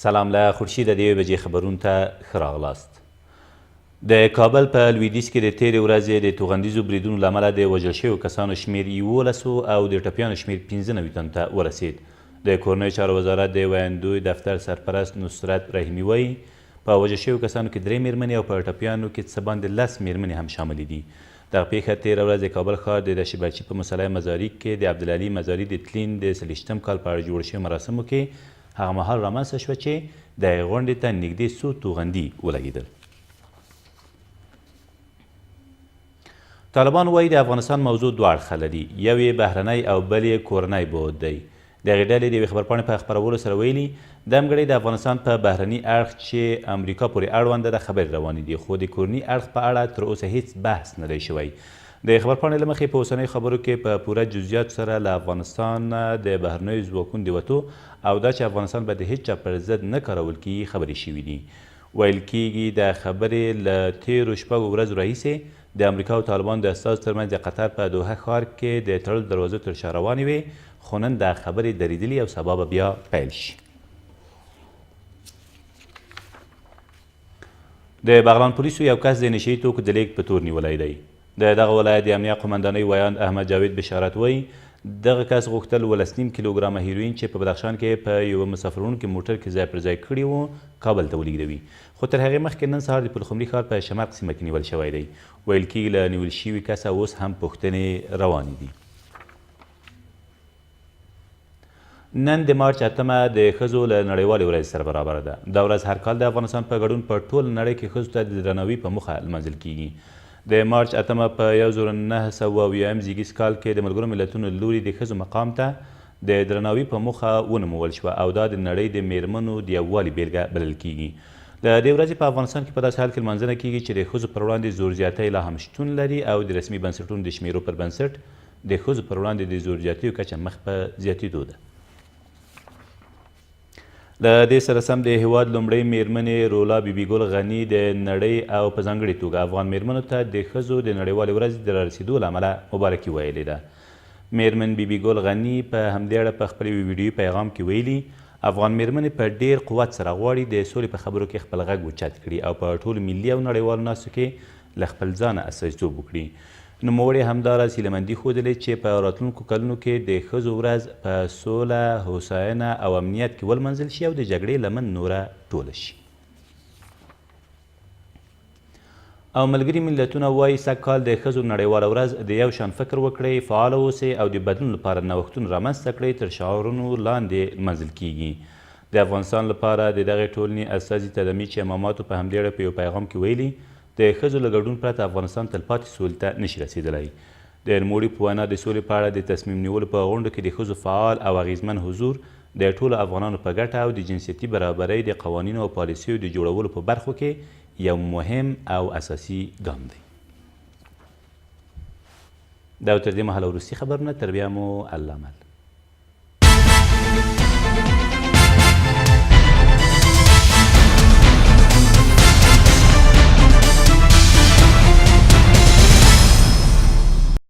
سلام له خورشید د 1 بجې خبرونو ته ښه راغلاست. د کابل په لویدیځ کې د تېرې ورځې د توغندیزو بریدونو له امله د وژل شویو کسانو شمېر 11 او د ټپیانو شمېر 95 تنو ته ورسید. د کورنیو چارو وزارت د ویاندوی دفتر سرپرست نصرت رحیمي وایي په وژل شویو کسانو کې 3 مېرمنې او په ټپیانو کې څه باندې 10 مېرمنې هم شاملې دي. دغه پیښه تېره ورځ د کابل ښار د دشبچي په مصلی مزاري کې د عبدالعلي مزاري د تلین د 30 کال په اړه جوړ شوي مراسمو کې هغه مهال رامنځته شوه چې د هغې غونډې ته نږدې څو توغندي ولګېدل. طالبان وایي د افغانستان موضوع دوه اړخه لري، یو یې بهرنی او بل یې کورنی بعد دی. د هغې ډلې د یوې خبرپاڼې په خپرولو سره ویلي دمګړی د افغانستان په بهرني اړخ چې امریکا پورې اړونده ده خبرې روانې دي، خو د کورني اړخ په اړه تر اوسه هیڅ بحث نه دی شوی. د خبرپاڼې له مخې په اوسنیو خبرو کې په پوره جزئیاتو سره له افغانستان د بهرنیو ځواکونو د وتو او دا چې افغانستان به د هیڅ چا پر ضد نه کارول کیږي خبرې شوي دي. ویل کیږي د خبرې له تیرو شپږو ورځو راهیسې د امریکا او طالبانو د استازو ترمنځ د قطر په دوحه ښار کې د تړلو دروازو تر شا روانې وې، خو نن دا خبرې درېدلي او سبا به بیا پیل شي. د بغلان پولیسو یو کس د نشهیي توکو د لیږد په تور نیولی دی. د دغه ولایت د امنیه قمندانۍ ویاند احمد جاوید بشارت وایي دغه کس غوښتل 12.5 کیلوګرامه هیروین چې په بدخشان کې په یوه مسافروړونکي موټر کې ځای پر ځای کړي وو کابل ته ولېږدوي، خو تر هغې مخکې نن سهار د پلخمري ښار په شمرق سیمه کې نیول شوی دی. ویل کېږي له نیول شوي کسه اوس هم پوښتنې روانې دي. نن د مارچ 8 د ښځو له نړیوالې ورځې سره برابره ده. دا ورځ هر کال د افغانستان په ګډون په ټوله نړۍ کې ښځو ته د درناوي په موخه لمانځل کیږي. د مارچ 8 په 1970 زیږدیز کال کې د ملګرو ملتونو له لوري د ښځو مقام ته د درناوي په موخه ونومول شوه او دا د نړۍ د میرمنو د یووالي بیلګه بلل کیږي. د دې ورځې په افغانستان کې په داسې حال کې لمانځنه کیږي چې د ښځو پر وړاندې زور زیاتی لا هم شتون لري او د رسمي بنسټونو د شمیرو پر بنسټ د ښځو پر وړاندې د زور زیاتیو کچه مخ په زیاتېدو ده. له دې سره سم د هیواد لومړۍ میرمنې رولا بیبي ګل غني د نړۍ او په ځانګړې توګه افغان میرمنو ته د ښځو د نړیوالې ورځې د رارسېدو له امله مبارکي ویلې ده. میرمن بیبي ګل غني په همدې اړه په خپل ویډیویي پیغام کې ویلي افغان میرمنې په ډېر قوت سره غواړي د سولې په خبرو کې خپل غږ اوچت کړي او په ټولو ملي او نړیوالو ناستو کې له خپل ځانه استازیتوب وکړي. نوموړې همداراز هیلهمندي ښودلې چې په راتلونکو کلونو کې د ښځو ورځ په سوله، هوساینه او امنیت کې ولمنځل شي او د جګړې لمن نوره ټوله شي. او ملګري ملتونه وایي سږ کال د ښځو نړیواله ورځ د یو شان فکر وکړئ، فعاله اوسئ او د بدلون لپاره نوښتونه رامنځته کړئ تر شعارونو لاندې لمانځل کیږي. د افغانستان لپاره د دغې ټولنې استازي تدمي چې اماماتو په همدې اړه په یو پیغام کې ویلي د ښځو له ګډون پرته افغانستان تلپاتې سولې ته نشي رسېدلی. د نوموړي په وینا د سولې په اړه د تصمیم نیولو په غونډو کې د ښځو فعال او اغیزمن حضور د ټولو افغانانو په ګټه او د جنسیتي برابرۍ د قوانینو او پالیسیو د جوړولو په برخو کې یو مهم او اساسي ګام دی. دا تر دې مهاله وروستي خبرونه، تر بیا مو الله مل.